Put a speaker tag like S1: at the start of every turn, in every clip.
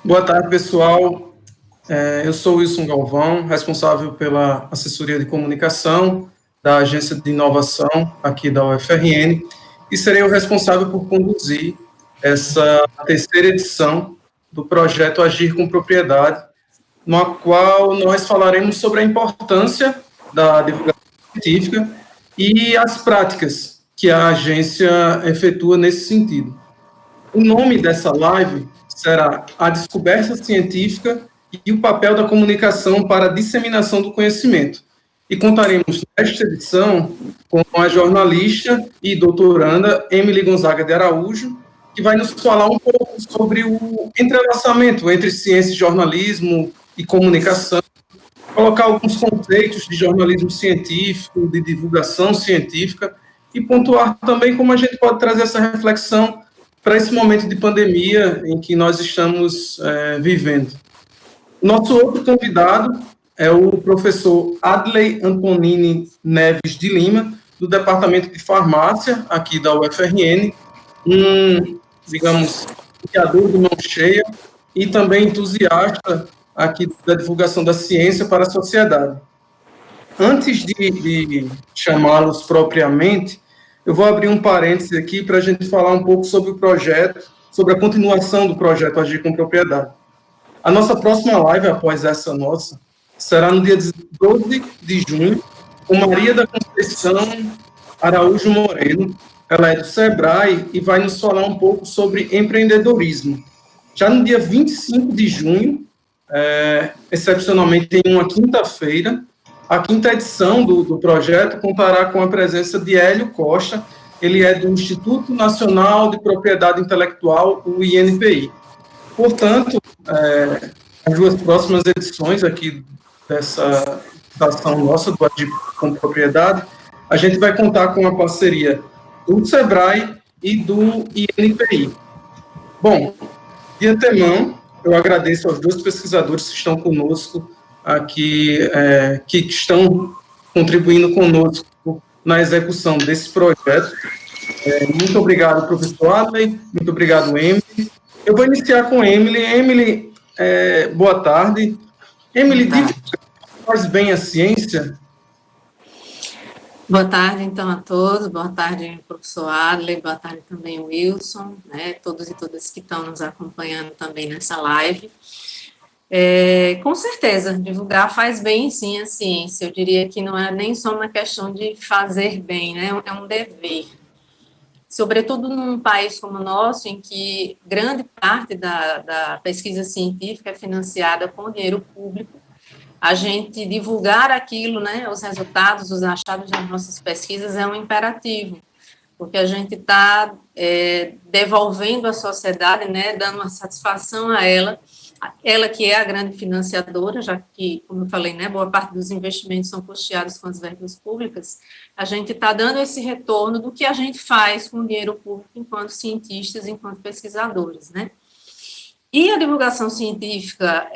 S1: Boa tarde, pessoal. Eu sou o Wilson Galvão, responsável pela assessoria de comunicação da Agência de Inovação aqui da UFRN, e serei o responsável por conduzir essa terceira edição do projeto Agir com Propriedade, no qual nós falaremos sobre a importância da divulgação científica e as práticas que a agência efetua nesse sentido. O nome dessa live será A Descoberta Científica e o Papel da Comunicação para a Disseminação do Conhecimento. E contaremos nesta edição com a jornalista e doutoranda Emily Gonzaga de Araújo, que vai nos falar um pouco sobre o entrelaçamento entre ciência, jornalismo e comunicação, colocar alguns conceitos de jornalismo científico, de divulgação científica, e pontuar também como a gente pode trazer essa reflexão para esse momento de pandemia em que nós estamos vivendo. Nosso outro convidado é o professor Adley Antonini Neves de Lima, do Departamento de Farmácia, aqui da UFRN, digamos, criador de mão cheia e também entusiasta aqui da divulgação da ciência para a sociedade. Antes de chamá-los propriamente, eu vou abrir um parêntese aqui para a gente falar um pouco sobre o projeto, sobre a continuação do projeto Agir com Propriedade. A nossa próxima live, após essa nossa, será no dia 12 de junho, com Maria da Conceição Araújo Moreno. Ela é do SEBRAE e vai nos falar um pouco sobre empreendedorismo. Já no dia 25 de junho, excepcionalmente em uma quinta-feira, a quinta edição do projeto contará com a presença de Hélio Costa. Ele é do Instituto Nacional de Propriedade Intelectual, o INPI. Portanto, as duas próximas edições aqui dessa ação nossa do Agir com Propriedade, a gente vai contar com a parceria do SEBRAE e do INPI. Bom, de antemão, eu agradeço aos dois pesquisadores que estão conosco aqui, que estão contribuindo conosco na execução desse projeto. Muito obrigado, professor Adley, muito obrigado, Emily. Eu vou iniciar com Emily. Emily, boa tarde. Emily, faz bem a ciência?
S2: Boa tarde, então, a todos. Boa tarde, professor Adley. Boa tarde também, Wilson, né? Todos e todas que estão nos acompanhando também nessa live. Com certeza, divulgar faz bem, sim, a ciência. Eu diria que não é nem só uma questão de fazer bem, né? É um dever. Sobretudo num país como o nosso, em que grande parte da pesquisa científica é financiada com dinheiro público, a gente divulgar aquilo, né, os resultados, os achados das nossas pesquisas é um imperativo, porque a gente está devolvendo à sociedade, né, dando uma satisfação a ela que é a grande financiadora, já que, como eu falei, né, boa parte dos investimentos são custeados com as verbas públicas, a gente está dando esse retorno do que a gente faz com o dinheiro público enquanto cientistas, enquanto pesquisadores, né. E a divulgação científica,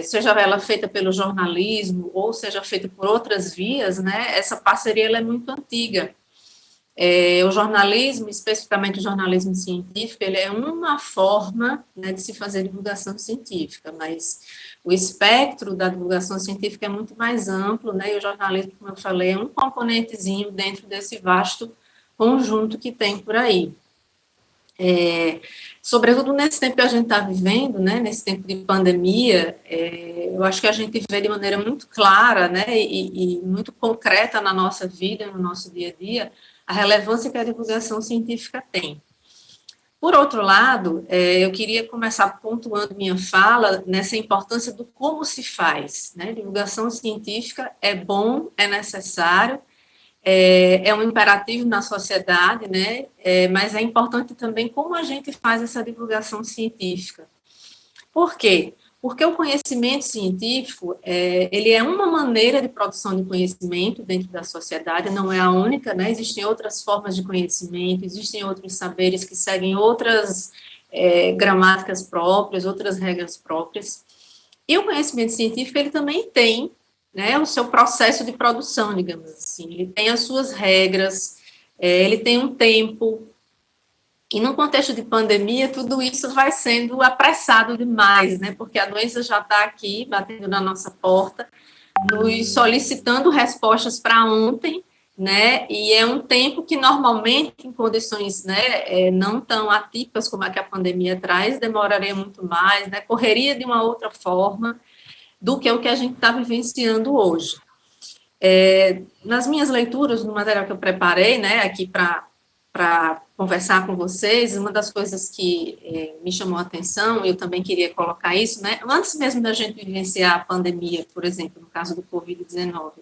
S2: seja ela feita pelo jornalismo ou seja feita por outras vias, né, essa parceria ela é muito antiga. O jornalismo, especificamente o jornalismo científico, ele é uma forma, né, de se fazer divulgação científica, mas o espectro da divulgação científica é muito mais amplo, né, e o jornalismo, como eu falei, é um componentezinho dentro desse vasto conjunto que tem por aí. Sobretudo nesse tempo que a gente está vivendo, né, nesse tempo de pandemia, eu acho que a gente vê de maneira muito clara, né, e muito concreta na nossa vida, no nosso dia a dia, a relevância que a divulgação científica tem. Por outro lado, eu queria começar pontuando minha fala nessa importância do como se faz, né, divulgação científica é bom, é necessário, é um imperativo na sociedade, né, mas é importante também como a gente faz essa divulgação científica. Por quê? Porque o conhecimento científico, ele é uma maneira de produção de conhecimento dentro da sociedade, não é a única, né, existem outras formas de conhecimento, existem outros saberes que seguem outras gramáticas próprias, outras regras próprias, e o conhecimento científico, ele também tem, né, o seu processo de produção, digamos assim, ele tem as suas regras, ele tem um tempo, E no contexto de pandemia, tudo isso vai sendo apressado demais, né? Porque a doença já está aqui, batendo na nossa porta, nos solicitando respostas para ontem, né? E é um tempo que normalmente, em condições, né, não tão atípicas como a que a pandemia traz, demoraria muito mais, né? Correria de uma outra forma do que o que a gente está vivenciando hoje. Nas minhas leituras, no material que eu preparei, né, aqui para conversar com vocês, uma das coisas que me chamou a atenção, eu também queria colocar isso, né, antes mesmo da gente vivenciar a pandemia, por exemplo, no caso do Covid-19,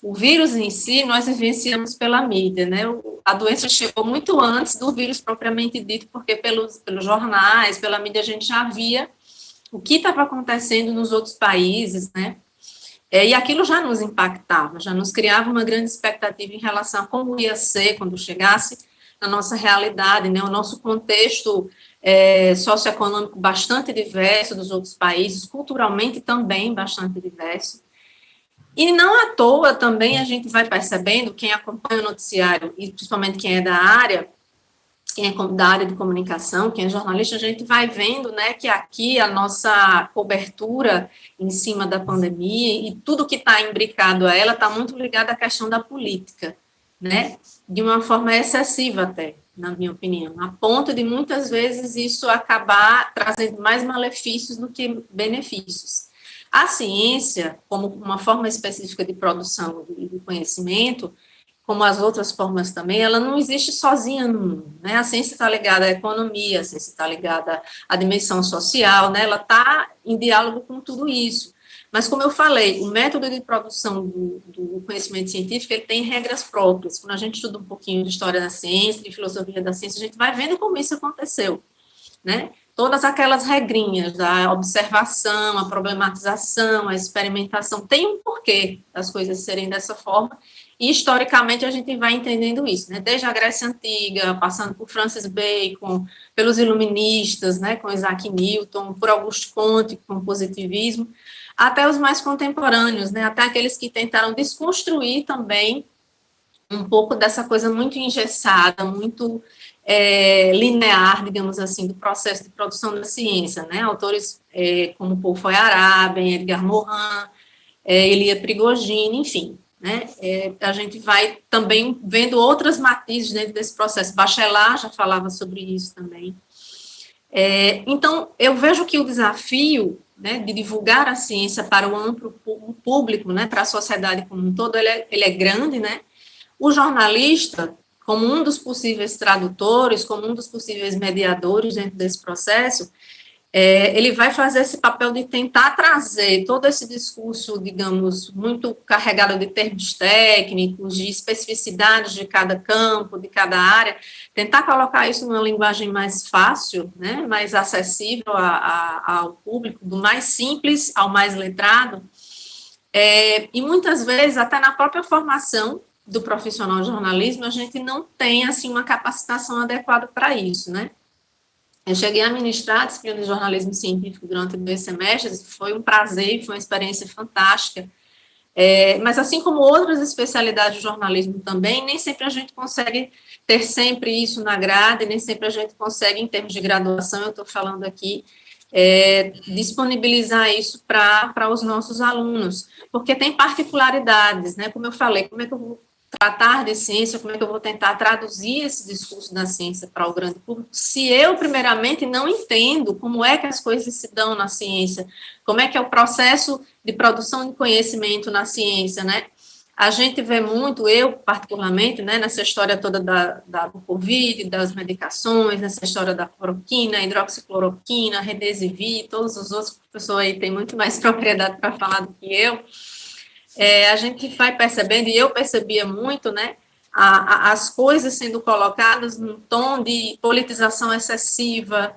S2: o vírus em si, nós vivenciamos pela mídia, né, a doença chegou muito antes do vírus propriamente dito, porque pelos jornais, pela mídia, a gente já via o que estava acontecendo nos outros países, né, e aquilo já nos impactava, já nos criava uma grande expectativa em relação a como ia ser quando chegasse na nossa realidade, né, o nosso contexto socioeconômico bastante diverso dos outros países, culturalmente também bastante diverso. E não à toa também a gente vai percebendo, quem acompanha o noticiário, e principalmente quem é da área de comunicação, quem é jornalista, a gente vai vendo, né, que aqui a nossa cobertura em cima da pandemia e tudo que está imbricado a ela está muito ligado à questão da política, né, de uma forma excessiva até, na minha opinião, a ponto de muitas vezes isso acabar trazendo mais malefícios do que benefícios. A ciência, como uma forma específica de produção do conhecimento, como as outras formas também, ela não existe sozinha no mundo, né? A ciência está ligada à economia, a ciência está ligada à dimensão social, né? Ela está em diálogo com tudo isso. Mas, como eu falei, o método de produção do conhecimento científico, ele tem regras próprias. Quando a gente estuda um pouquinho de história da ciência, de filosofia da ciência, a gente vai vendo como isso aconteceu, né? Todas aquelas regrinhas da observação, a problematização, a experimentação, tem um porquê das coisas serem dessa forma, e historicamente a gente vai entendendo isso, né? Desde a Grécia Antiga, passando por Francis Bacon, pelos iluministas, né, com Isaac Newton, por Auguste Comte, com o positivismo, até os mais contemporâneos, né, até aqueles que tentaram desconstruir também um pouco dessa coisa muito engessada, muito linear, digamos assim, do processo de produção da ciência, né? Autores como Paul Feyerabend, Edgar Morin, Elia Prigogine, enfim, né? A gente vai também vendo outras matizes dentro desse processo. Bachelard já falava sobre isso também. Então, eu vejo que o desafio, né, de divulgar a ciência para o amplo público, né, para a sociedade como um todo, ele é grande, né? O jornalista, como um dos possíveis tradutores, como um dos possíveis mediadores dentro desse processo, ele vai fazer esse papel de tentar trazer todo esse discurso, digamos, muito carregado de termos técnicos, de especificidades de cada campo, de cada área, tentar colocar isso numa linguagem mais fácil, né, mais acessível ao público, do mais simples ao mais letrado, e muitas vezes, até na própria formação do profissional de jornalismo, a gente não tem, assim, uma capacitação adequada para isso, né? Eu cheguei a ministrar a disciplina de jornalismo científico durante 2 semestres, foi um prazer, foi uma experiência fantástica, mas assim como outras especialidades de jornalismo também, nem sempre a gente consegue ter sempre isso na grade, nem sempre a gente consegue, em termos de graduação, eu estou falando aqui, disponibilizar isso para os nossos alunos, porque tem particularidades, né, como eu falei, como é que eu vou tratar de ciência, como é que eu vou tentar traduzir esse discurso da ciência para o grande público, se eu, primeiramente, não entendo como é que as coisas se dão na ciência, como é que é o processo de produção de conhecimento na ciência, né? A gente vê muito, eu particularmente, né, nessa história toda do Covid, das medicações, nessa história da cloroquina, hidroxicloroquina, Remdesivir, todos os outros, o professor aí tem muito mais propriedade para falar do que eu, a gente vai percebendo, e eu percebia muito, né, as coisas sendo colocadas num tom de politização excessiva,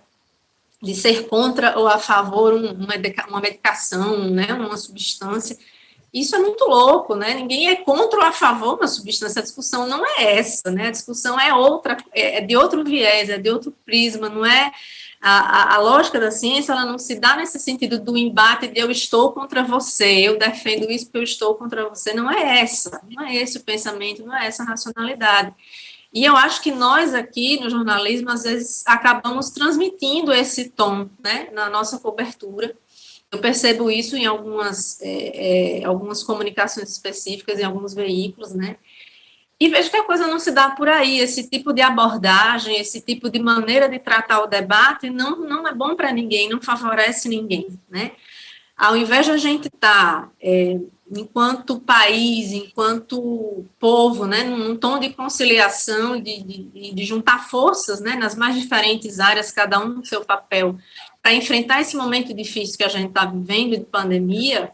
S2: de ser contra ou a favor uma medicação, né, uma substância. Isso é muito louco, né? Ninguém é contra ou a favor de uma substância, a discussão não é essa, né? A discussão é outra, é de outro viés, é de outro prisma, não é... A lógica da ciência, ela não se dá nesse sentido do embate de eu estou contra você, eu defendo isso porque eu estou contra você, não é essa, não é esse o pensamento, não é essa a racionalidade. E eu acho que nós aqui no jornalismo, às vezes, acabamos transmitindo esse tom, né, na nossa cobertura. Eu percebo isso em algumas comunicações específicas, em alguns veículos, né, e vejo que a coisa não se dá por aí. Esse tipo de abordagem, esse tipo de maneira de tratar o debate não é bom para ninguém, não favorece ninguém, né. Ao invés de a gente estar, enquanto país, enquanto povo, né, num tom de conciliação, de juntar forças, né, nas mais diferentes áreas, cada um no seu papel, para enfrentar esse momento difícil que a gente está vivendo de pandemia,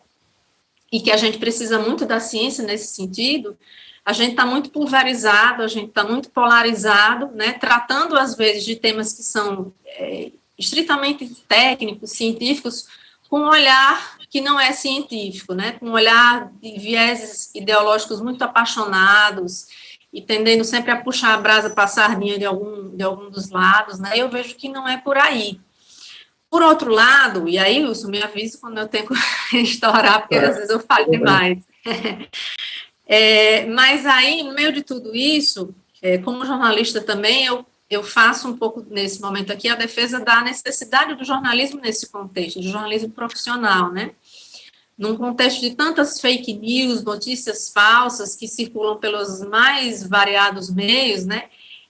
S2: e que a gente precisa muito da ciência nesse sentido, a gente está muito pulverizado, a gente está muito polarizado, né, tratando, às vezes, de temas que são estritamente técnicos, científicos, com um olhar que não é científico, né, com um olhar de vieses ideológicos muito apaixonados, e tendendo sempre a puxar a brasa para a sardinha de algum dos lados, né, eu vejo que não é por aí. Por outro lado, e aí, Wilson, me avisa quando eu tenho que estourar, porque às vezes eu falo demais. Mas aí, no meio de tudo isso, como jornalista também, eu faço um pouco, nesse momento aqui, a defesa da necessidade do jornalismo nesse contexto, do jornalismo profissional, né? Num contexto de tantas fake news, notícias falsas que circulam pelos mais variados meios, né?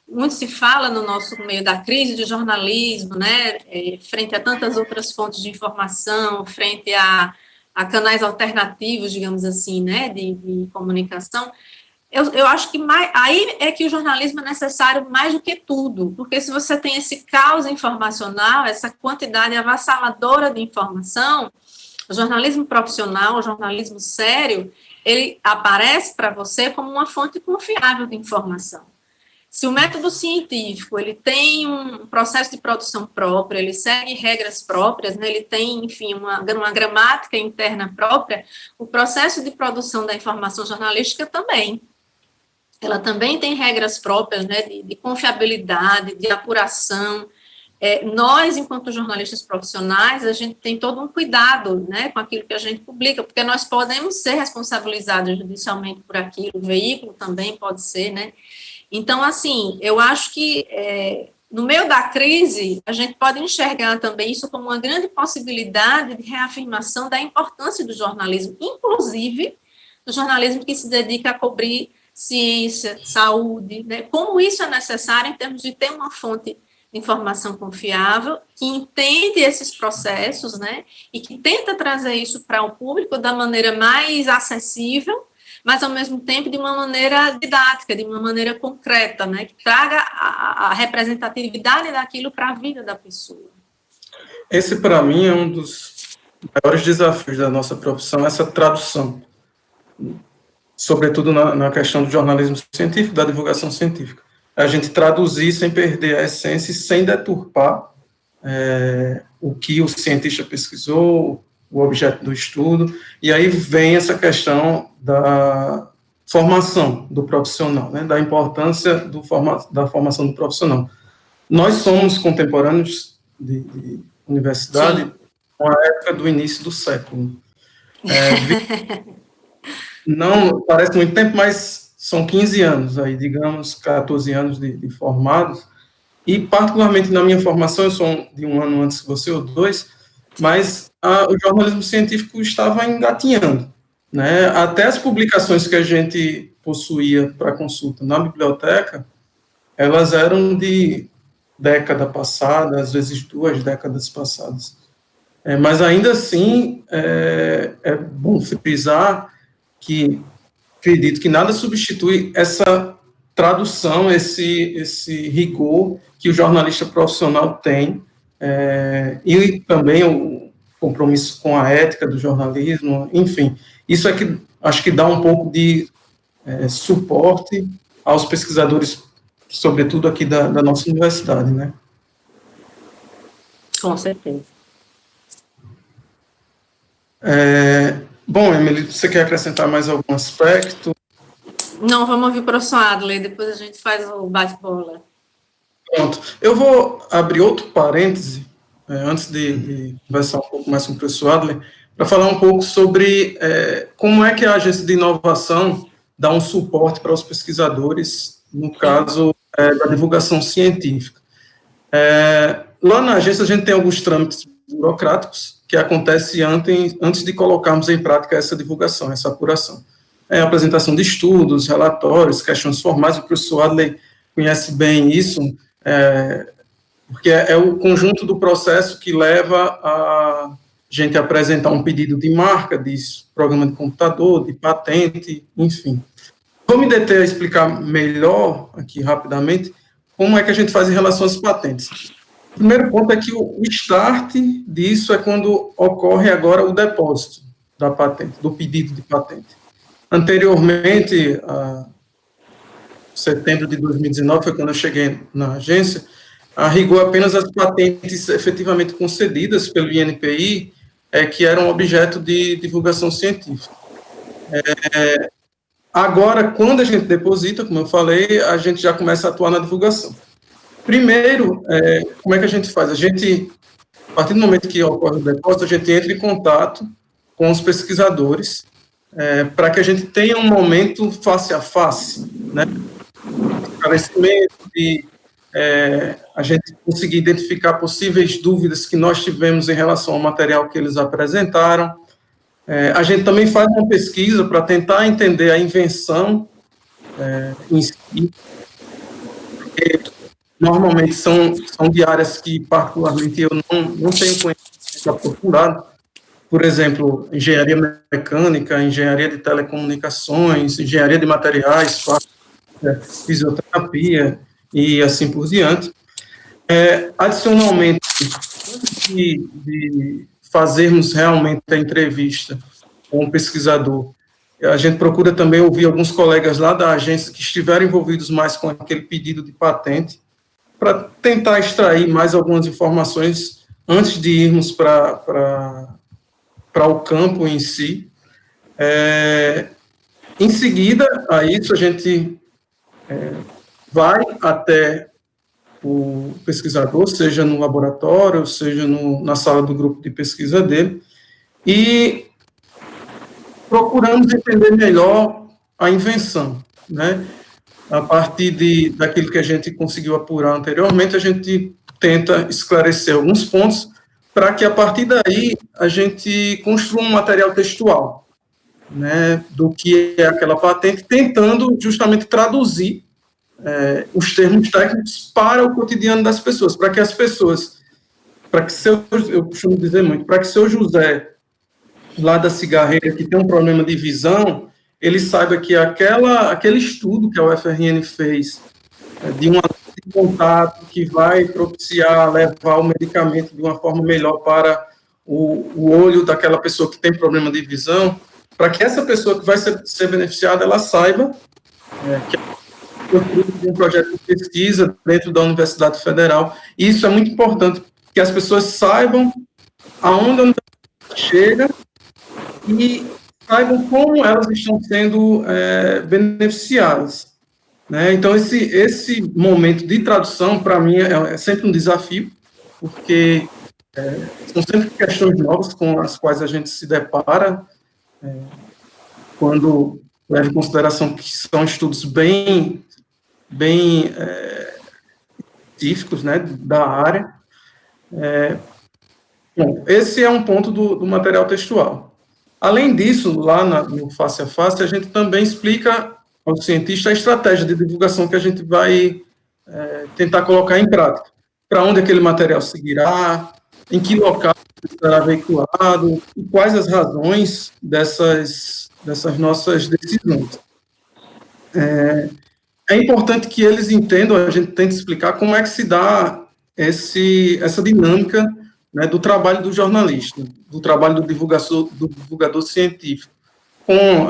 S2: Muito se fala no nosso meio da crise de jornalismo, né? Frente a tantas outras fontes de informação, frente a canais alternativos, digamos assim, né? De comunicação. Eu acho que aí é que o jornalismo é necessário mais do que tudo, porque se você tem esse caos informacional, essa quantidade avassaladora de informação, o jornalismo profissional, o jornalismo sério, ele aparece para você como uma fonte confiável de informação. Se o método científico, ele tem um processo de produção próprio, ele segue regras próprias, né, ele tem, enfim, uma gramática interna própria, o processo de produção da informação jornalística também. Ela também tem regras próprias, né, de confiabilidade, de apuração. Nós, enquanto jornalistas profissionais, a gente tem todo um cuidado, né, com aquilo que a gente publica, porque nós podemos ser responsabilizados judicialmente por aquilo, o veículo também pode ser, né. Então, assim, eu acho que no meio da crise, a gente pode enxergar também isso como uma grande possibilidade de reafirmação da importância do jornalismo, inclusive do jornalismo que se dedica a cobrir ciência, saúde, né? Como isso é necessário em termos de ter uma fonte de informação confiável, que entende esses processos, né? E que tenta trazer isso para o público da maneira mais acessível, mas, ao mesmo tempo, de uma maneira didática, de uma maneira concreta, né, que traga a representatividade daquilo para a vida da pessoa.
S1: Esse, para mim, é um dos maiores desafios da nossa profissão, essa tradução, sobretudo na questão do jornalismo científico, da divulgação científica. A gente traduzir sem perder a essência e sem deturpar o que o cientista pesquisou, o objeto do estudo, e aí vem essa questão da formação do profissional, né, da importância da formação do profissional. Nós somos contemporâneos de universidade. Sim. Com a época do início do século. Não parece muito tempo, mas são 15 anos, aí, digamos, 14 anos de formados, e particularmente na minha formação, eu sou de um ano antes que você, ou 2, mas o jornalismo científico estava engatinhando, né? Até as publicações que a gente possuía para consulta na biblioteca, elas eram de década passada, às vezes 2 décadas passadas. Mas ainda assim, é bom frisar que acredito que nada substitui essa tradução, esse rigor que o jornalista profissional tem, e também o compromisso com a ética do jornalismo, enfim, isso é que acho que dá um pouco de suporte aos pesquisadores, sobretudo aqui da nossa universidade, né?
S2: Com certeza.
S1: Bom, Emily, você quer acrescentar mais algum aspecto?
S2: Não, vamos ouvir o professor Adler, depois a gente faz o bate-bola.
S1: Pronto. Eu vou abrir outro parêntese, antes de conversar um pouco mais com o professor Adler, para falar um pouco sobre como é que a agência de inovação dá um suporte para os pesquisadores, no caso da divulgação científica. Lá na agência, a gente tem alguns trâmites burocráticos que acontecem antes de colocarmos em prática essa divulgação, essa apuração. A apresentação de estudos, relatórios, questões formais. O professor Adley conhece bem isso, porque é o conjunto do processo que leva a gente a apresentar um pedido de marca, de programa de computador, de patente, enfim. Vou me deter a explicar melhor, aqui rapidamente, como é que a gente faz em relação às patentes. O primeiro ponto é que o start disso é quando ocorre agora o depósito da patente, do pedido de patente. Anteriormente, em setembro de 2019, foi quando eu cheguei na agência, a rigor apenas as patentes efetivamente concedidas pelo INPI, que eram objeto de divulgação científica. Agora, quando a gente deposita, como eu falei, a gente já começa a atuar na divulgação. Primeiro, como é que a gente faz? A partir do momento que ocorre o depósito, a gente entra em contato com os pesquisadores, para que a gente tenha um momento face a face, né? Esclarecimento, de a gente conseguir identificar possíveis dúvidas que nós tivemos em relação ao material que eles apresentaram. A gente também faz uma pesquisa para tentar entender a invenção em si, porque normalmente são de áreas que, particularmente, eu não tenho conhecimento aprofundado. Por exemplo, engenharia mecânica, engenharia de telecomunicações, engenharia de materiais, fisioterapia e assim por diante. Adicionalmente, antes de fazermos realmente a entrevista com o pesquisador, a gente procura também ouvir alguns colegas lá da agência que estiveram envolvidos mais com aquele pedido de patente, para tentar extrair mais algumas informações antes de irmos para o campo em si. Em seguida a isso, a gente vai até o pesquisador, seja no laboratório, seja na sala do grupo de pesquisa dele, e procuramos entender melhor a invenção, né? A partir daquilo que a gente conseguiu apurar anteriormente, a gente tenta esclarecer alguns pontos para que, a partir daí, a gente construa um material textual, né, do que é aquela patente, tentando justamente traduzir os termos técnicos para o cotidiano das pessoas, para que as pessoas, eu costumo dizer muito, para que seu José, lá da cigarreira, que tem um problema de visão, ele saiba que aquele estudo que a UFRN fez, de um contato que vai propiciar levar o medicamento de uma forma melhor para o olho daquela pessoa que tem problema de visão, para que essa pessoa que vai ser beneficiada, ela saiba que é fruto de um projeto de pesquisa dentro da Universidade Federal. E isso é muito importante, que as pessoas saibam aonde a universidade chega e saibam como elas estão sendo beneficiadas, né? Então, esse momento de tradução, para mim, é sempre um desafio, porque são sempre questões novas com as quais a gente se depara, quando leva em consideração que são estudos bem científicos, né, da área. Bom, esse é um ponto do material textual. Além disso, lá no Face a Face, a gente também explica ao cientista a estratégia de divulgação que a gente vai tentar colocar em prática. Para onde aquele material seguirá, em que local será veiculado, e quais as razões dessas nossas decisões. É importante que eles entendam, a gente tenta explicar como é que se dá essa dinâmica, né, do trabalho do jornalista, do trabalho do divulgador científico.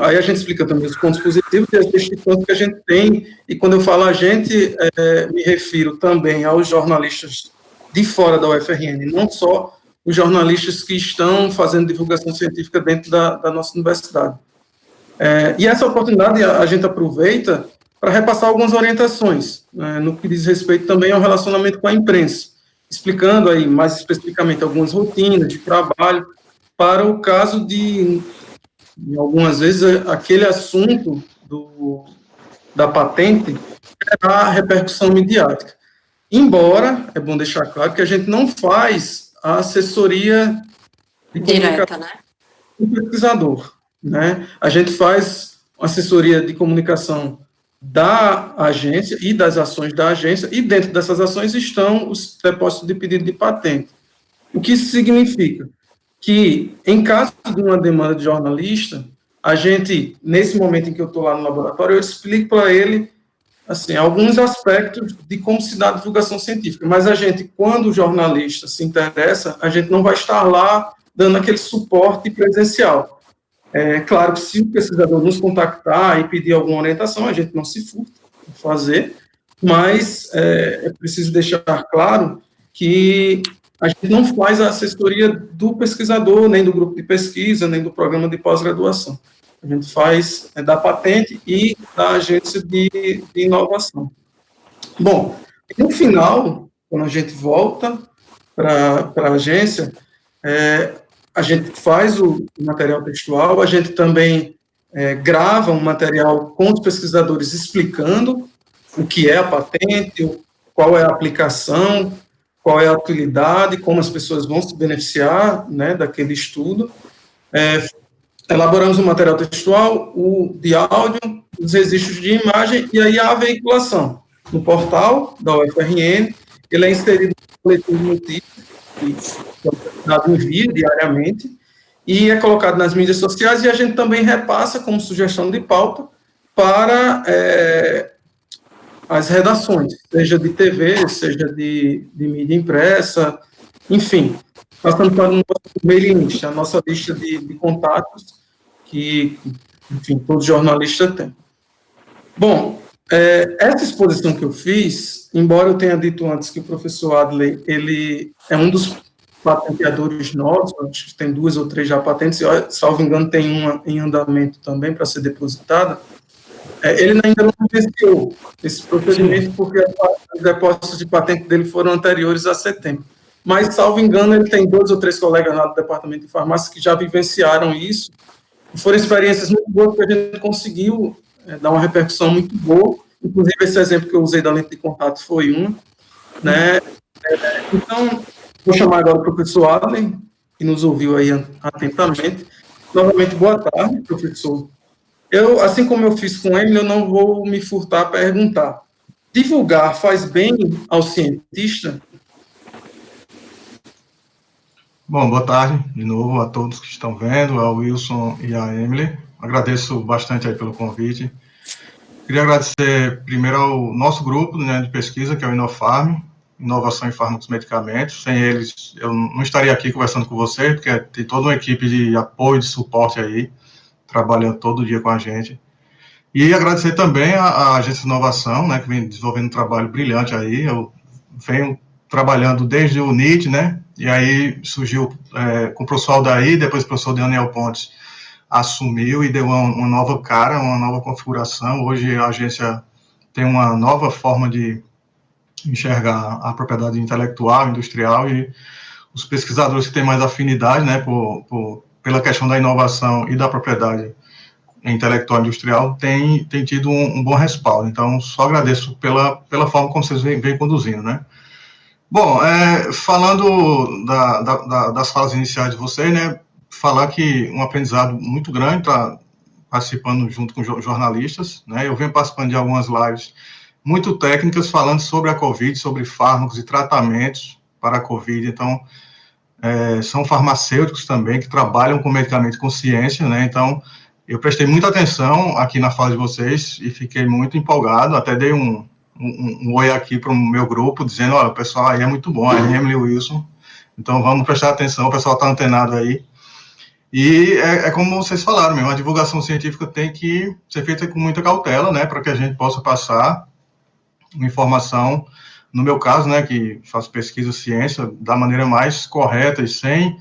S1: Aí a gente explica também os pontos positivos e as distinções que a gente tem, e quando eu falo a gente, me refiro também aos jornalistas de fora da UFRN, não só os jornalistas que estão fazendo divulgação científica dentro da nossa universidade. E essa oportunidade a gente aproveita para repassar algumas orientações, no que diz respeito também ao relacionamento com a imprensa, explicando aí mais especificamente algumas rotinas de trabalho, para o caso de algumas vezes, aquele assunto da patente gerar repercussão midiática. Embora, é bom deixar claro que a gente não faz a assessoria de
S2: direta, né?
S1: Do pesquisador, né? A gente faz assessoria de comunicação da agência e das ações da agência, e dentro dessas ações estão os depósitos de pedido de patente. O que isso significa? Que, em caso de uma demanda de jornalista, a gente, nesse momento em que eu estou lá no laboratório, eu explico para ele assim, alguns aspectos de como se dá a divulgação científica, mas a gente, quando o jornalista se interessa, a gente não vai estar lá dando aquele suporte presencial. É claro que se o pesquisador nos contactar e pedir alguma orientação, a gente não se furta em fazer, mas é preciso deixar claro que a gente não faz a assessoria do pesquisador, nem do grupo de pesquisa, nem do programa de pós-graduação. A gente faz da patente e da agência de inovação. Bom, no final, quando a gente volta para a agência, a gente faz o material textual, a gente também grava um material com os pesquisadores explicando o que é a patente, qual é a aplicação, qual é a utilidade, como as pessoas vão se beneficiar, né, daquele estudo. Elaboramos um material textual, o de áudio, os registros de imagem e aí a veiculação no portal da UFRN. Ele é inserido no boletim de notícias, que é dado em via diariamente, e é colocado nas mídias sociais, e a gente também repassa como sugestão de pauta para as redações, seja de TV, seja de mídia impressa, enfim, passando para o nosso mailing list, a nossa lista de contatos que, enfim, todo jornalista tem. Bom, essa exposição que eu fiz, embora eu tenha dito antes que o professor Adley, ele é um dos patenteadores nossos, acho que tem 2 ou 3 já patentes, salvo engano tem uma em andamento também para ser depositada, ele ainda não iniciou esse procedimento porque os depósitos de patente dele foram anteriores a setembro. Mas, salvo engano, ele tem 2 ou 3 colegas lá do departamento de farmácia que já vivenciaram isso, e foram experiências muito boas que a gente conseguiu dar uma repercussão muito boa, inclusive esse exemplo que eu usei da lente de contato foi um, né? Então, vou chamar agora o professor Adley, que nos ouviu aí atentamente. Novamente, boa tarde, professor. Eu, assim como eu fiz com ele, eu não vou me furtar a perguntar. Divulgar faz bem ao cientista?
S3: Bom, boa tarde de novo a todos que estão vendo, ao Wilson e à Emily. Agradeço bastante aí pelo convite. Queria agradecer primeiro ao nosso grupo, né, de pesquisa, que é o Inofarm, Inovação em Fármacos e Medicamentos. Sem eles, eu não estaria aqui conversando com vocês, porque tem toda uma equipe de apoio, de suporte aí, trabalhando todo dia com a gente. E agradecer também à Agência de Inovação, né, que vem desenvolvendo um trabalho brilhante aí. Eu venho trabalhando desde o NIT, né, e aí surgiu com o professor Aldair, depois o professor Daniel Pontes assumiu e deu uma nova cara, uma nova configuração. Hoje a agência tem uma nova forma de enxergar a propriedade intelectual, industrial, e os pesquisadores que têm mais afinidade, né, pela questão da inovação e da propriedade intelectual industrial tem tido um bom respaldo. Então, só agradeço pela forma como vocês vêm conduzindo, né. Bom, falando das falas iniciais de vocês, né, falar que um aprendizado muito grande para participando junto com jornalistas, né, eu venho participando de algumas lives muito técnicas falando sobre a Covid, sobre fármacos e tratamentos para a Covid. Então, são farmacêuticos também que trabalham com medicamento com ciência, né, então eu prestei muita atenção aqui na fala de vocês e fiquei muito empolgado, até dei um oi aqui para o meu grupo, dizendo, olha, o pessoal aí é muito bom, a Emily e o Wilson, então vamos prestar atenção, o pessoal está antenado aí. E como vocês falaram mesmo, a divulgação científica tem que ser feita com muita cautela, né, para que a gente possa passar uma informação, no meu caso, né, que faço pesquisa ciência, da maneira mais correta e sem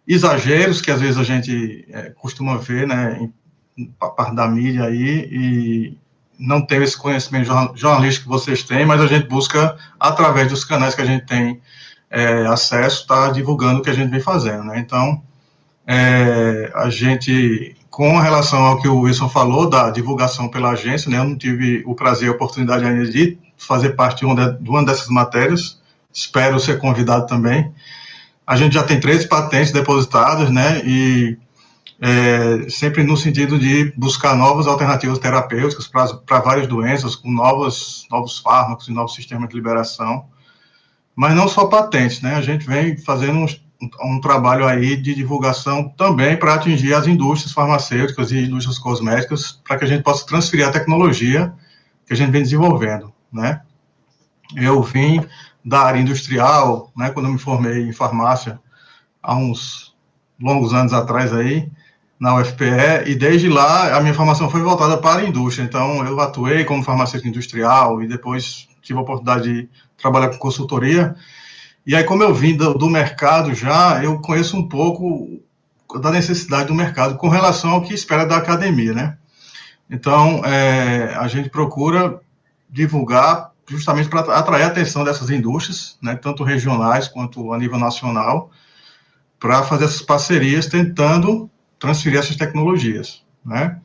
S3: exageros que às vezes a gente costuma ver, né, em parte da mídia aí, e não tem esse conhecimento jornalístico que vocês têm, mas a gente busca, através dos canais que a gente tem acesso, estar divulgando o que a gente vem fazendo, né, então a gente com relação ao que o Wilson falou, da divulgação pela agência, né, eu não tive o prazer e a oportunidade ainda de fazer parte de uma dessas matérias, espero ser convidado também. A gente já tem 13 patentes depositadas, né, e sempre no sentido de buscar novas alternativas terapêuticas para várias doenças, com novos fármacos e novos sistemas de liberação. Mas não só patentes, né? A gente vem fazendo um trabalho aí de divulgação também para atingir as indústrias farmacêuticas e indústrias cosméticas, para que a gente possa transferir a tecnologia que a gente vem desenvolvendo, né? Eu vim da área industrial, né, quando eu me formei em farmácia, há uns longos anos atrás aí, na UFPE, e desde lá a minha formação foi voltada para a indústria. Então, eu atuei como farmacêutico industrial e depois tive a oportunidade de trabalhar com consultoria. E aí, como eu vim do mercado já, eu conheço um pouco da necessidade do mercado com relação ao que espera da academia, né? Então, a gente procura divulgar justamente para atrair a atenção dessas indústrias, né, tanto regionais quanto a nível nacional, para fazer essas parcerias tentando transferir essas tecnologias, né?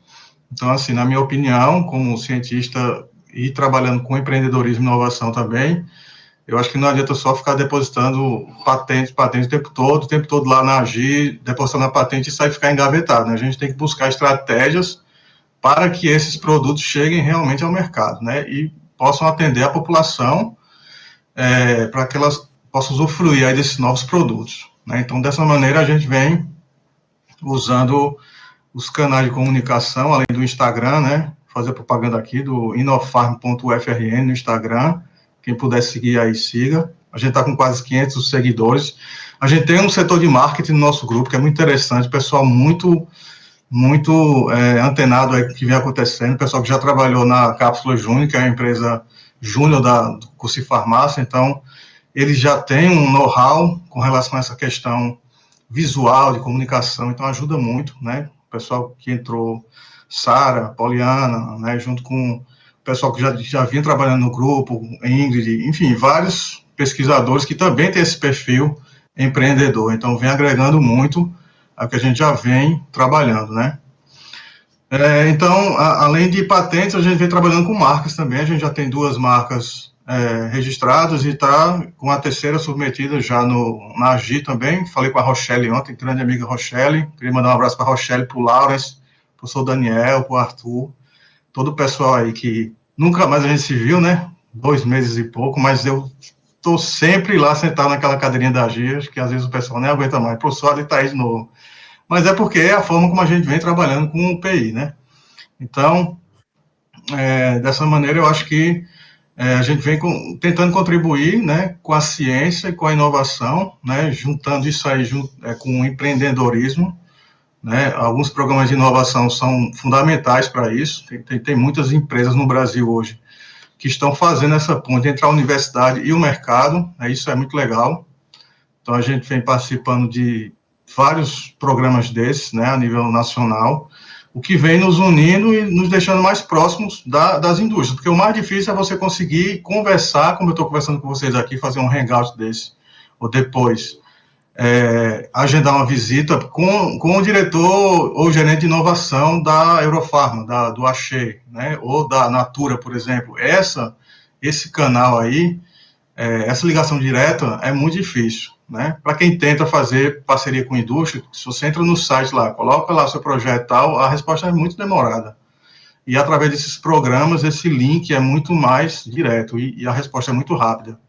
S3: Então, assim, na minha opinião, como cientista e trabalhando com empreendedorismo e inovação também, eu acho que não adianta só ficar depositando patente o tempo todo lá na AGI, depositando a patente e sair ficar engavetado, né? A gente tem que buscar estratégias para que esses produtos cheguem realmente ao mercado, né? E possam atender a população para que elas possam usufruir aí desses novos produtos, né? Então, dessa maneira, a gente vem usando os canais de comunicação, além do Instagram, né? Fazer propaganda aqui do inofarm.ufrn no Instagram. Quem puder seguir aí, siga. A gente está com quase 500 seguidores. A gente tem um setor de marketing no nosso grupo, que é muito interessante, pessoal muito antenado aí com o que vem acontecendo, pessoal que já trabalhou na Cápsula Júnior, que é a empresa júnior do curso de farmácia, então eles já têm um know-how com relação a essa questão visual, de comunicação, então ajuda muito, né? O pessoal que entrou, Sara, Poliana, né, junto com o pessoal que já vinha trabalhando no grupo, Ingrid, enfim, vários pesquisadores que também têm esse perfil empreendedor, então vem agregando muito ao que a gente já vem trabalhando, né? Então, além de patentes, a gente vem trabalhando com marcas também, a gente já tem 2 marcas registradas e está com a terceira submetida já na AGI também. Falei com a Rochelle ontem, grande amiga Rochelle, queria mandar um abraço para a Rochelle, para o Lawrence, para o professor Daniel, para o Arthur, todo o pessoal aí que nunca mais a gente se viu, né? 2 meses e pouco, mas eu estou sempre lá sentado naquela cadeirinha da AGI, acho que às vezes o pessoal nem aguenta mais, professor, ali está aí de novo. Mas é porque é a forma como a gente vem trabalhando com o PI, né? Então, dessa maneira, eu acho que a gente vem tentando contribuir, né, com a ciência e com a inovação, né, juntando isso aí com o empreendedorismo, né? Alguns programas de inovação são fundamentais para isso. Tem muitas empresas no Brasil hoje que estão fazendo essa ponte entre a universidade e o mercado, né? Isso é muito legal. Então, a gente vem participando de vários programas desses, né, a nível nacional, o que vem nos unindo e nos deixando mais próximos das indústrias, porque o mais difícil é você conseguir conversar, como eu estou conversando com vocês aqui, fazer um hangout desse, ou depois agendar uma visita com o diretor ou gerente de inovação da Eurofarma, do Axê, né, ou da Natura, por exemplo. Esse canal aí, essa ligação direta é muito difícil, né? Para quem tenta fazer parceria com a indústria, se você entra no site lá, coloca lá seu projeto e tal, a resposta é muito demorada. E através desses programas, esse link é muito mais direto e a resposta é muito rápida.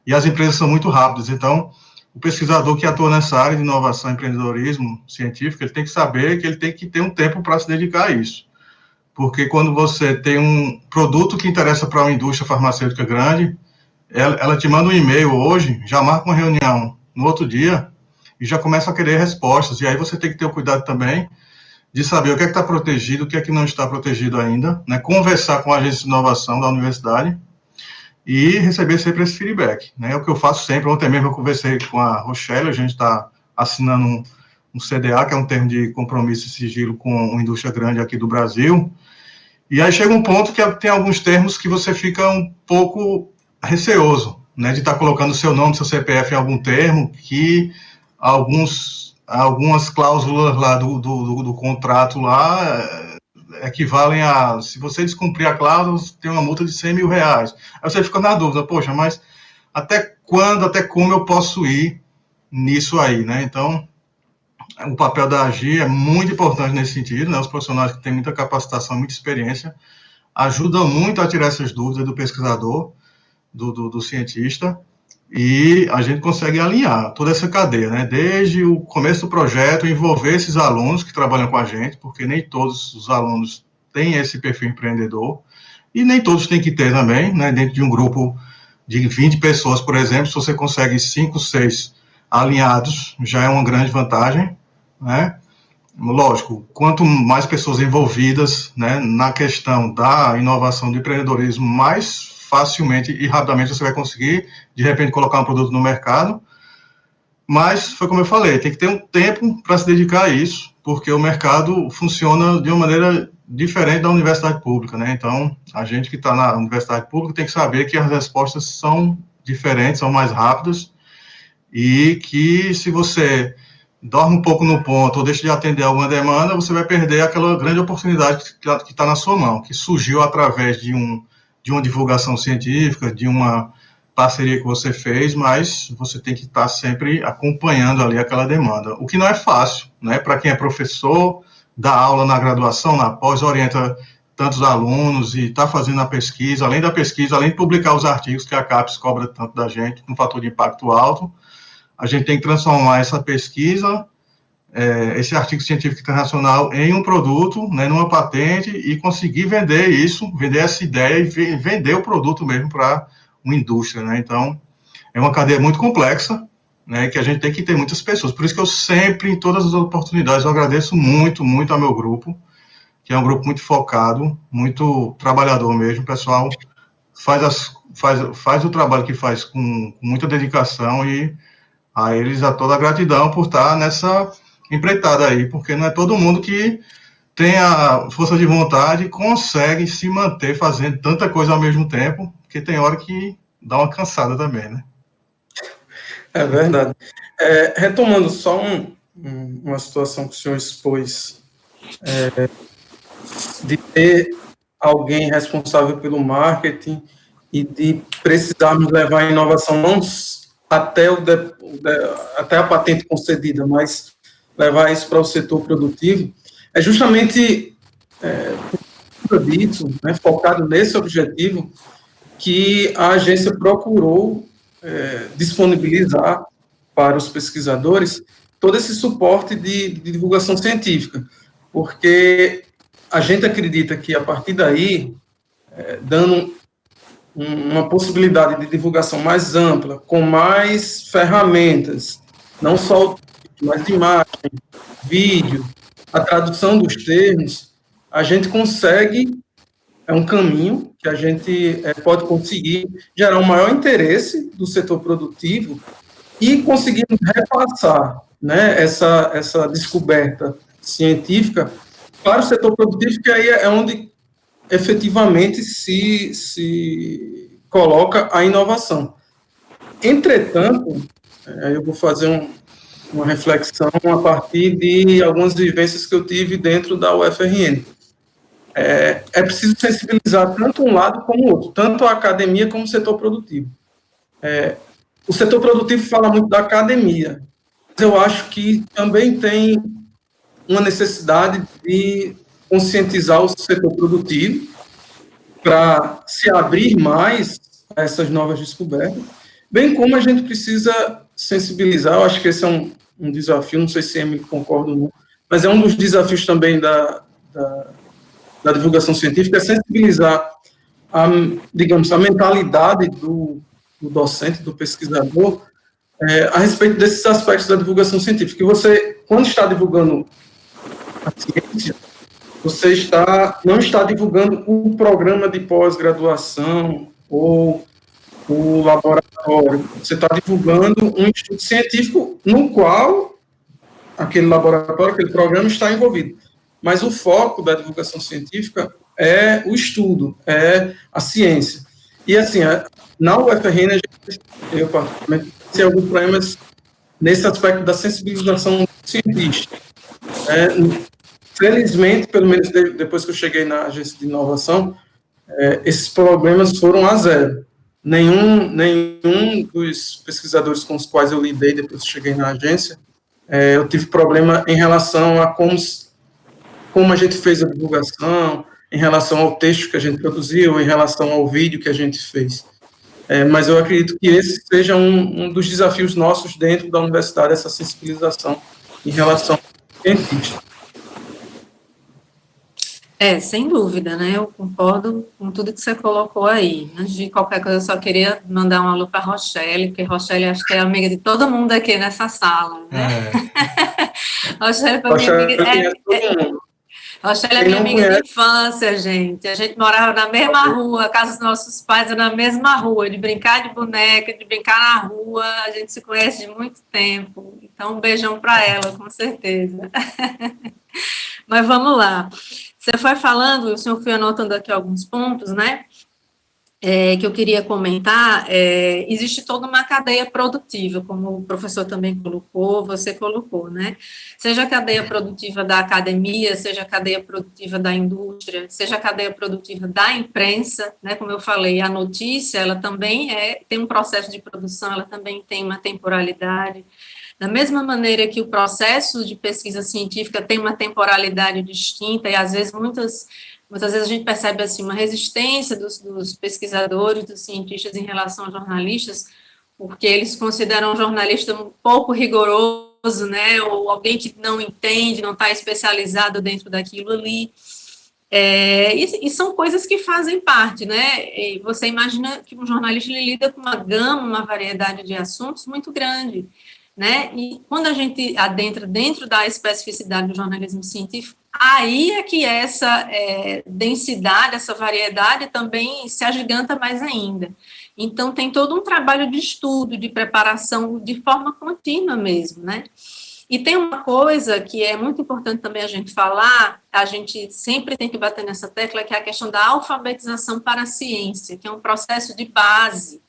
S3: E as empresas são muito rápidas, então o pesquisador que atua nessa área de inovação e empreendedorismo científico, ele tem que saber que ele tem que ter um tempo para se dedicar a isso. Porque quando você tem um produto que interessa para uma indústria farmacêutica grande, ela te manda um e-mail hoje, já marca uma reunião no outro dia e já começa a querer respostas. E aí você tem que ter o cuidado também de saber o que é que está protegido, o que é que não está protegido ainda, né? Conversar com a agência de inovação da universidade e receber sempre esse feedback, né? É o que eu faço sempre. Ontem mesmo eu conversei com a Rochelle, a gente está assinando um CDA, que é um termo de compromisso e sigilo com uma indústria grande aqui do Brasil, e aí chega um ponto que tem alguns termos que você fica um pouco receoso, né, de estar colocando o seu nome, seu CPF em algum termo, que alguns algumas cláusulas lá do contrato lá equivalem a, se você descumprir a cláusula, você tem uma multa de 100 mil reais. Aí você fica na dúvida, poxa, mas até quando, até como eu posso ir nisso aí, né? Então, o papel da AGI é muito importante nesse sentido, né? Os profissionais que têm muita capacitação, muita experiência, ajudam muito a tirar essas dúvidas do pesquisador, do cientista, e a gente consegue alinhar toda essa cadeia, né? Desde o começo do projeto, envolver esses alunos que trabalham com a gente, porque nem todos os alunos têm esse perfil empreendedor, e nem todos têm que ter também, né? Dentro de um grupo de 20 pessoas, por exemplo, se você consegue 5, 6 alinhados, já é uma grande vantagem, né? Lógico, quanto mais pessoas envolvidas, né, na questão da inovação do empreendedorismo, mais facilmente e rapidamente você vai conseguir, de repente, colocar um produto no mercado. Mas, foi como eu falei, tem que ter um tempo para se dedicar a isso, porque o mercado funciona de uma maneira diferente da universidade pública, né? Então, a gente que está na universidade pública tem que saber que as respostas são diferentes, são mais rápidas, e que se você dorme um pouco no ponto ou deixa de atender alguma demanda, você vai perder aquela grande oportunidade que está na sua mão, que surgiu através de uma divulgação científica, de uma parceria que você fez, mas você tem que estar sempre acompanhando ali aquela demanda, o que não é fácil, né? Para quem é professor, dá aula na graduação, na pós, orienta tantos alunos e está fazendo a pesquisa, além de publicar os artigos que a CAPES cobra tanto da gente, com um fator de impacto alto, a gente tem que transformar essa pesquisa, esse artigo científico internacional em um produto, né, numa patente, e conseguir vender isso, vender essa ideia e vender o produto mesmo para uma indústria, né? Então, é uma cadeia muito complexa, né, que a gente tem que ter muitas pessoas. Por isso que eu sempre, em todas as oportunidades, eu agradeço muito, muito ao meu grupo, que é um grupo muito focado, muito trabalhador mesmo. O pessoal faz o trabalho que faz com muita dedicação, e a eles a toda a gratidão por estar nessa empreitada aí, porque não é todo mundo que tem a força de vontade e consegue se manter fazendo tanta coisa ao mesmo tempo, porque tem hora que dá uma cansada também, né?
S1: É verdade. Retomando só uma situação que o senhor expôs, de ter alguém responsável pelo marketing e de precisarmos levar a inovação não até a patente concedida, mas levar isso para o setor produtivo, é justamente dito, né, focado nesse objetivo, que a agência procurou disponibilizar para os pesquisadores todo esse suporte de divulgação científica, porque a gente acredita que, a partir daí, dando uma possibilidade de divulgação mais ampla, com mais ferramentas, não só o texto, mas imagem, vídeo, a tradução dos termos, a gente consegue, é um caminho que a gente pode conseguir gerar um maior interesse do setor produtivo e conseguir repassar, né, essa descoberta científica para o setor produtivo, que aí é onde efetivamente se coloca a inovação. Entretanto, eu vou fazer uma reflexão a partir de algumas vivências que eu tive dentro da UFRN. É preciso sensibilizar tanto um lado como o outro, tanto a academia como o setor produtivo. O setor produtivo fala muito da academia, mas eu acho que também tem uma necessidade de conscientizar o setor produtivo para se abrir mais a essas novas descobertas, bem como a gente precisa sensibilizar, eu acho que esse é um desafio, não sei se a Emily concorda ou não, mas é um dos desafios também da divulgação científica, é sensibilizar digamos, a mentalidade do docente, do pesquisador, a respeito desses aspectos da divulgação científica. E você, quando está divulgando a ciência, você não está divulgando o programa de pós-graduação ou o laboratório. Você está divulgando um estudo científico no qual aquele laboratório, aquele programa está envolvido. Mas o foco da divulgação científica é o estudo, é a ciência. E, assim, na UFRN, eu particularmente tenho alguns problemas nesse aspecto da sensibilização cientista. Felizmente, pelo menos depois que eu cheguei na agência de inovação, esses problemas foram a zero. Nenhum dos pesquisadores com os quais eu lidei depois que cheguei na agência, eu tive problema em relação a como a gente fez a divulgação, em relação ao texto que a gente produziu, em relação ao vídeo que a gente fez. Mas eu acredito que esse seja um dos desafios nossos dentro da universidade, essa sensibilização em relação ao cientista.
S2: Sem dúvida, né? Eu concordo com tudo que você colocou aí. Antes de qualquer coisa, eu só queria mandar um alô para a Rochelle, porque Rochelle acho que é amiga de todo mundo aqui nessa sala, né? Rochelle foi minha amiga. Rochelle é minha amiga de infância, gente. A gente morava na mesma rua, a casa dos nossos pais era na mesma rua, de brincar de boneca, de brincar na rua. A gente se conhece de muito tempo. Então, um beijão para ela, com certeza. Mas vamos lá. Você foi falando, o senhor foi anotando aqui alguns pontos, né? Que eu queria comentar. Existe toda uma cadeia produtiva, como o professor também colocou, você colocou, né? Seja a cadeia produtiva da academia, seja a cadeia produtiva da indústria, seja a cadeia produtiva da imprensa, né? Como eu falei, a notícia, ela também tem um processo de produção, ela também tem uma temporalidade. Da mesma maneira que o processo de pesquisa científica tem uma temporalidade distinta, e às vezes, muitas vezes a gente percebe assim, uma resistência dos pesquisadores, dos cientistas em relação aos jornalistas, porque eles consideram o jornalista um pouco rigoroso, né, ou alguém que não entende, não está especializado dentro daquilo ali. E são coisas que fazem parte, né? E você imagina que um jornalista ele lida com uma gama, uma variedade de assuntos muito grande, né? E quando a gente adentra dentro da especificidade do jornalismo científico, aí é que essa densidade, essa variedade também se agiganta mais ainda. Então, tem todo um trabalho de estudo, de preparação, de forma contínua mesmo, né? E tem uma coisa que é muito importante também a gente falar, a gente sempre tem que bater nessa tecla, que é a questão da alfabetização para a ciência, que é um processo de base,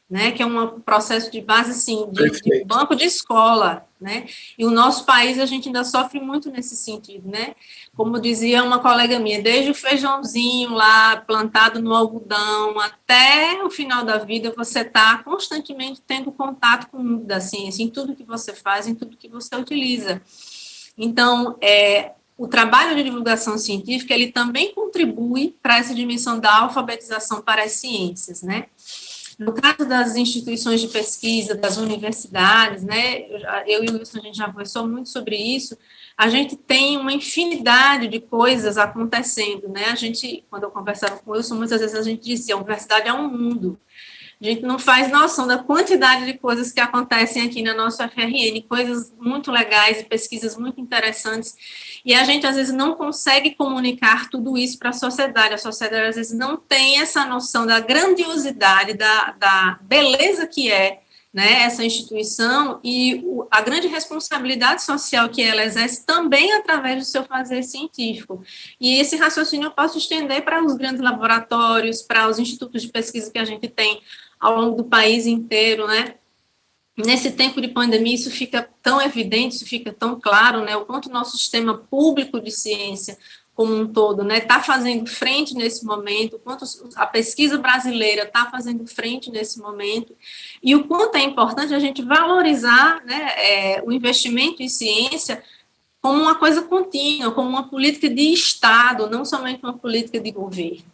S2: né, que é um processo de base, assim, de banco de escola, né, e o nosso país, a gente ainda sofre muito nesse sentido, né, como dizia uma colega minha, desde o feijãozinho lá, plantado no algodão, até o final da vida, você está constantemente tendo contato com o mundo da ciência, em tudo que você faz, em tudo que você utiliza. Então, o trabalho de divulgação científica, ele também contribui para essa dimensão da alfabetização para as ciências, né. No caso das instituições de pesquisa, das universidades, né, eu e o Wilson, a gente já conversou muito sobre isso, a gente tem uma infinidade de coisas acontecendo, né, a gente, quando eu conversava com o Wilson, muitas vezes a gente dizia, a universidade é um mundo, a gente não faz noção da quantidade de coisas que acontecem aqui na nossa FRN, coisas muito legais e pesquisas muito interessantes, e a gente, às vezes, não consegue comunicar tudo isso para a sociedade às vezes, não tem essa noção da grandiosidade, da beleza que né, essa instituição e a grande responsabilidade social que ela exerce também através do seu fazer científico. E esse raciocínio eu posso estender para os grandes laboratórios, para os institutos de pesquisa que a gente tem ao longo do país inteiro, né? Nesse tempo de pandemia, isso fica tão evidente, isso fica tão claro, né, o quanto o nosso sistema público de ciência como um todo, né, está fazendo frente nesse momento, o quanto a pesquisa brasileira está fazendo frente nesse momento, e o quanto é importante a gente valorizar, né, o investimento em ciência como uma coisa contínua, como uma política de Estado, não somente uma política de governo,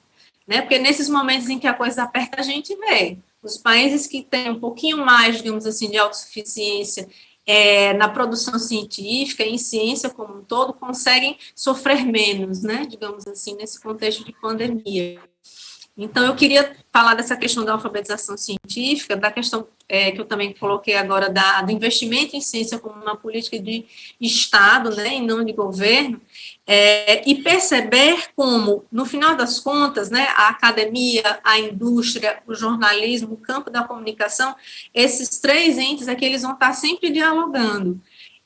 S2: né, porque nesses momentos em que a coisa aperta, a gente vê os países que têm um pouquinho mais, digamos assim, de autossuficiência na produção científica, em ciência como um todo, conseguem sofrer menos, né, digamos assim, nesse contexto de pandemia. Então, eu queria falar dessa questão da alfabetização científica, da questão que eu também coloquei agora do investimento em ciência como uma política de Estado, né, e não de governo, e perceber como, no final das contas, né, a academia, a indústria, o jornalismo, o campo da comunicação, esses três entes aqui, eles vão estar sempre dialogando.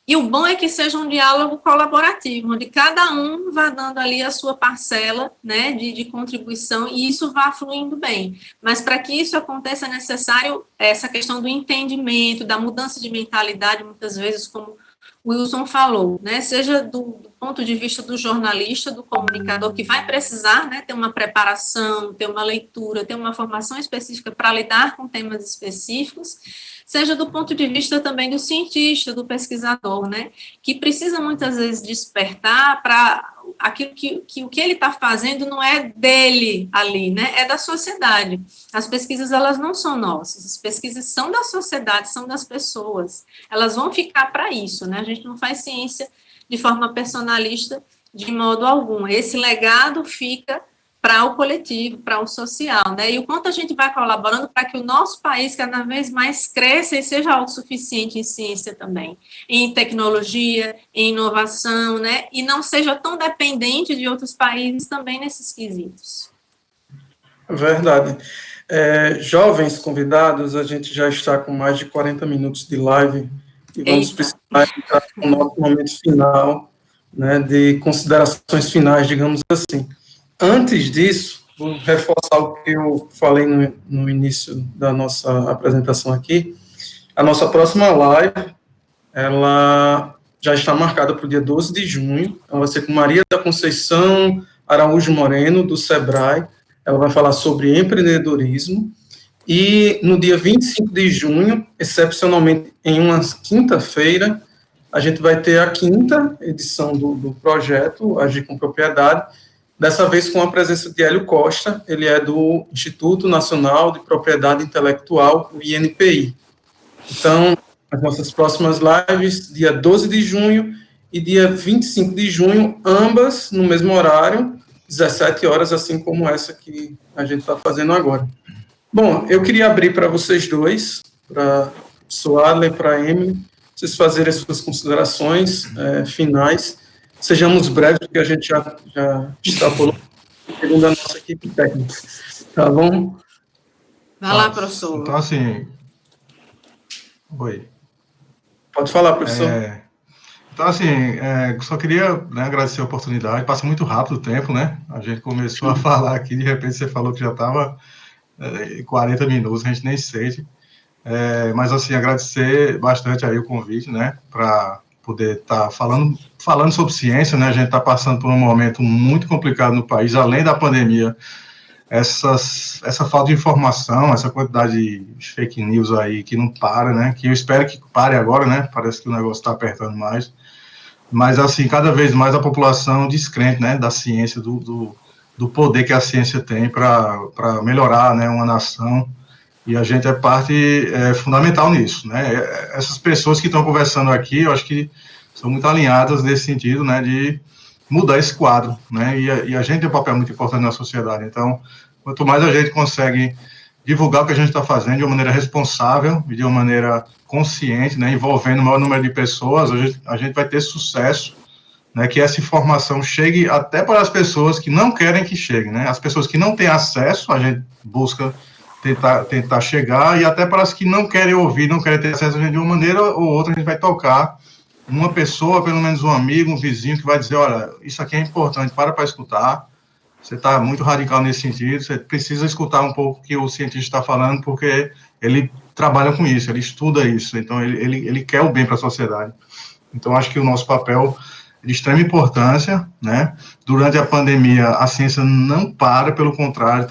S2: E o bom é que seja um diálogo colaborativo, onde cada um vá dando ali a sua parcela, né, de contribuição, e isso vá fluindo bem. Mas para que isso aconteça, é necessário essa questão do entendimento, da mudança de mentalidade, muitas vezes, como o Wilson falou, né, seja do ponto de vista do jornalista, do comunicador, que vai precisar, né, ter uma preparação, ter uma leitura, ter uma formação específica para lidar com temas específicos, seja do ponto de vista também do cientista, do pesquisador, né, que precisa muitas vezes despertar para aquilo que o que ele está fazendo não é dele ali, né, é da sociedade. As pesquisas, elas não são nossas, as pesquisas são da sociedade, são das pessoas, elas vão ficar para isso, né, a gente não faz ciência de forma personalista de modo algum, esse legado fica para o coletivo, para o social, né, e o quanto a gente vai colaborando para que o nosso país cada vez mais cresça e seja autossuficiente em ciência também, em tecnologia, em inovação, né, e não seja tão dependente de outros países também nesses quesitos.
S1: Verdade. Jovens convidados, a gente já está com mais de 40 minutos de live e vamos precisar entrar no nosso momento final, né, de considerações finais, digamos assim. Antes disso, vou reforçar o que eu falei no início da nossa apresentação aqui. A nossa próxima live, ela já está marcada para o dia 12 de junho. Ela vai ser com Maria da Conceição Araújo Moreno, do SEBRAE. Ela vai falar sobre empreendedorismo. E no dia 25 de junho, excepcionalmente em uma quinta-feira, a gente vai ter a quinta edição do projeto Agir com Propriedade, dessa vez com a presença de Hélio Costa, ele é do Instituto Nacional de Propriedade Intelectual, o INPI. Então, as nossas próximas lives, dia 12 de junho e dia 25 de junho, ambas no mesmo horário, 17 horas, assim como essa que a gente está fazendo agora. Bom, eu queria abrir para vocês dois, para o Soadler, para a Emily, vocês fazerem as suas considerações finais. Sejamos breves, porque a gente já extrapolou, segundo a nossa equipe técnica. Tá bom?
S2: Vai lá, professor.
S3: Então, assim... Oi.
S1: Pode falar, professor.
S3: Então, assim, só queria, né, agradecer a oportunidade. Passa muito rápido o tempo, né? A gente começou a falar aqui, de repente você falou que já estava 40 minutos, a gente nem sente. Mas, assim, agradecer bastante aí o convite, né, para poder estar falando sobre ciência, né? A gente está passando por um momento muito complicado no país, além da pandemia, essa falta de informação, essa quantidade de fake news aí que não para, né? Que eu espero que pare agora, né? Parece que o negócio está apertando mais. Mas, assim, cada vez mais a população descrente, né? Da ciência, do poder que a ciência tem para melhorar, né? Uma nação. E a gente é parte fundamental nisso, né? Essas pessoas que estão conversando aqui, eu acho que são muito alinhadas nesse sentido, né? De mudar esse quadro, né? E a gente tem um papel muito importante na sociedade. Então, quanto mais a gente consegue divulgar o que a gente está fazendo de uma maneira responsável e de uma maneira consciente, né? Envolvendo o maior número de pessoas, a gente vai ter sucesso, né? Que essa informação chegue até para as pessoas que não querem que chegue, né? As pessoas que não têm acesso, a gente busca tentar chegar, e até para as que não querem ouvir, não querem ter acesso a gente de uma maneira ou outra, a gente vai tocar uma pessoa, pelo menos um amigo, um vizinho, que vai dizer, olha, isso aqui é importante, para escutar, você está muito radical nesse sentido, você precisa escutar um pouco o que o cientista está falando, porque ele trabalha com isso, ele estuda isso, então ele quer o bem para a sociedade. Então, acho que o nosso papel é de extrema importância, né? Durante a pandemia, a ciência não para, pelo contrário,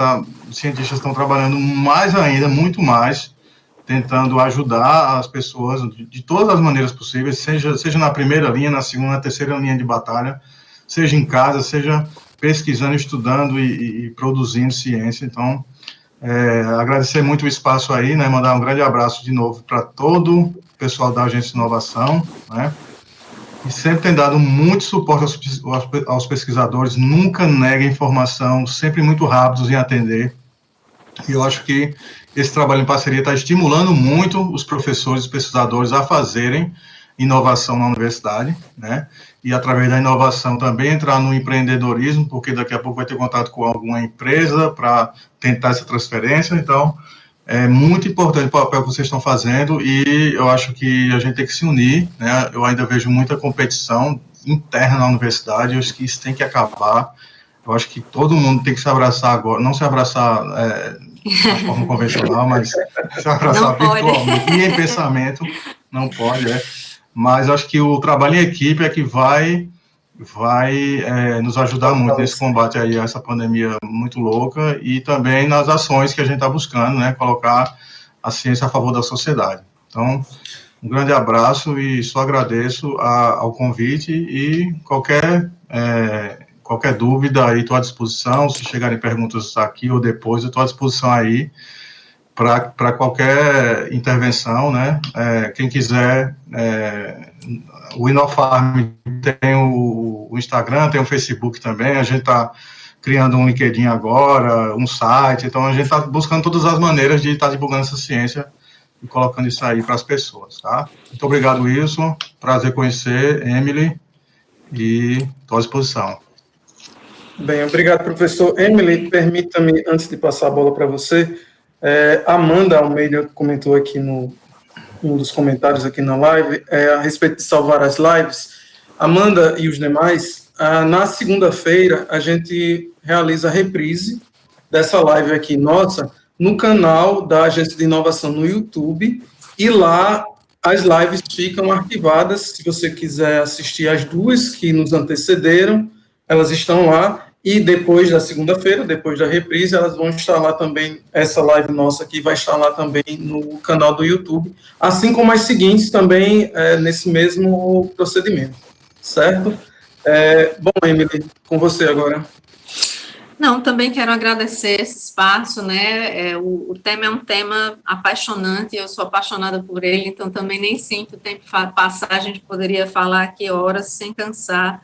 S3: os cientistas estão trabalhando mais ainda, muito mais, tentando ajudar as pessoas de todas as maneiras possíveis, seja na primeira linha, na segunda, na terceira linha de batalha, seja em casa, seja pesquisando, estudando e produzindo ciência. Então, agradecer muito o espaço aí, né, mandar um grande abraço de novo para todo o pessoal da Agência de Inovação, né, e sempre tem dado muito suporte aos pesquisadores, nunca nega informação, sempre muito rápidos em atender. E eu acho que esse trabalho em parceria está estimulando muito os professores e pesquisadores a fazerem inovação na universidade, né? E através da inovação também entrar no empreendedorismo, porque daqui a pouco vai ter contato com alguma empresa para tentar essa transferência. Então, é muito importante o papel que vocês estão fazendo, e eu acho que a gente tem que se unir, né? Eu ainda vejo muita competição interna na universidade, eu acho que isso tem que acabar. Eu acho que todo mundo tem que se abraçar agora, não se abraçar de forma convencional, mas se abraçar virtualmente e em pensamento, não pode, mas acho que o trabalho em equipe é que vai nos ajudar muito nesse combate aí a essa pandemia muito louca e também nas ações que a gente está buscando, né, colocar a ciência a favor da sociedade. Então, um grande abraço e só agradeço ao convite e qualquer dúvida aí estou à disposição, se chegarem perguntas aqui ou depois, eu estou à disposição aí para qualquer intervenção, né? Quem quiser, o Inofarm tem o Instagram, tem o Facebook também, a gente está criando um LinkedIn agora, um site, então a gente está buscando todas as maneiras de estar divulgando essa ciência e colocando isso aí para as pessoas, tá? Muito obrigado, Wilson, prazer conhecer, Emily, e estou à disposição.
S1: Bem, obrigado, professor. Emily, permita-me, antes de passar a bola para você, Amanda Almeida comentou aqui um dos comentários aqui na live, a respeito de salvar as lives. Amanda e os demais, na segunda-feira, a gente realiza a reprise dessa live aqui nossa no canal da Agência de Inovação no YouTube, e lá as lives ficam arquivadas. Se você quiser assistir as duas que nos antecederam, elas estão lá, e depois da segunda-feira, depois da reprise, elas vão estar lá também, essa live nossa aqui vai estar lá também no canal do YouTube, assim como as seguintes também, nesse mesmo procedimento, certo? Bom, Emily, com você agora.
S2: Não, também quero agradecer esse espaço, né, o tema é um tema apaixonante, eu sou apaixonada por ele, então também nem sinto o tempo passar, a gente poderia falar aqui horas sem cansar,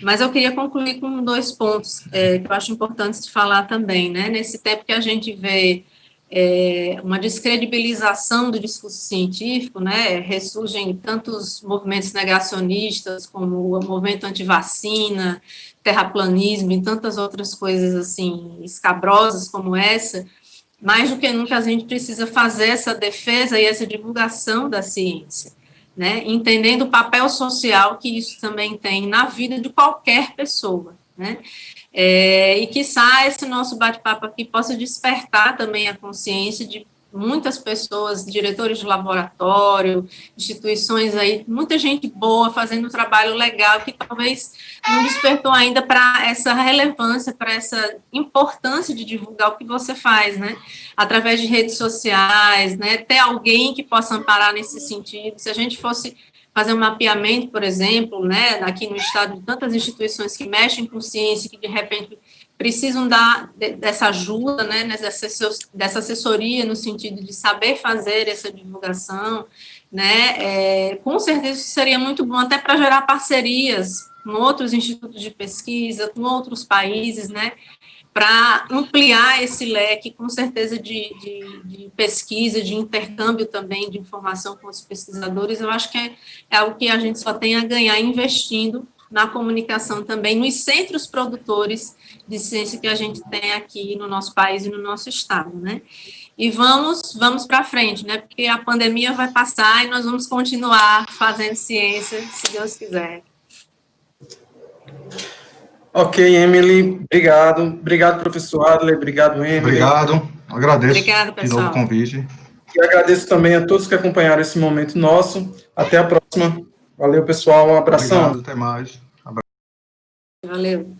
S2: mas eu queria concluir com 2 pontos que eu acho importantes de falar também, né, nesse tempo que a gente vê uma descredibilização do discurso científico, né, ressurgem tantos movimentos negacionistas, como o movimento antivacina, terraplanismo e tantas outras coisas, assim, escabrosas como essa, mais do que nunca a gente precisa fazer essa defesa e essa divulgação da ciência, né, entendendo o papel social que isso também tem na vida de qualquer pessoa, né, e quiçá esse nosso bate-papo aqui possa despertar também a consciência de muitas pessoas, diretores de laboratório, instituições aí, muita gente boa fazendo um trabalho legal que talvez não despertou ainda para essa relevância, para essa importância de divulgar o que você faz, né, através de redes sociais, né, ter alguém que possa amparar nesse sentido. Se a gente fosse fazer um mapeamento, por exemplo, né, aqui no estado, de tantas instituições que mexem com ciência, que de repente precisam dessa ajuda, né, dessa assessoria no sentido de saber fazer essa divulgação, né, com certeza isso seria muito bom até para gerar parcerias com outros institutos de pesquisa, com outros países, né, para ampliar esse leque, com certeza, de pesquisa, de intercâmbio também de informação com os pesquisadores. Eu acho que é algo que a gente só tem a ganhar investindo na comunicação também, nos centros produtores de ciência que a gente tem aqui no nosso país e no nosso estado, né? E vamos para frente, né? Porque a pandemia vai passar e nós vamos continuar fazendo ciência, se Deus quiser.
S1: Ok, Emily, obrigado. Obrigado, professor Adler, obrigado, Emily.
S3: Obrigado, agradeço
S2: Obrigado,
S3: de novo o convite.
S1: E agradeço também a todos que acompanharam esse momento nosso. Até a próxima. Valeu, pessoal. Um abração.
S3: Obrigado, até mais.
S2: Valeu.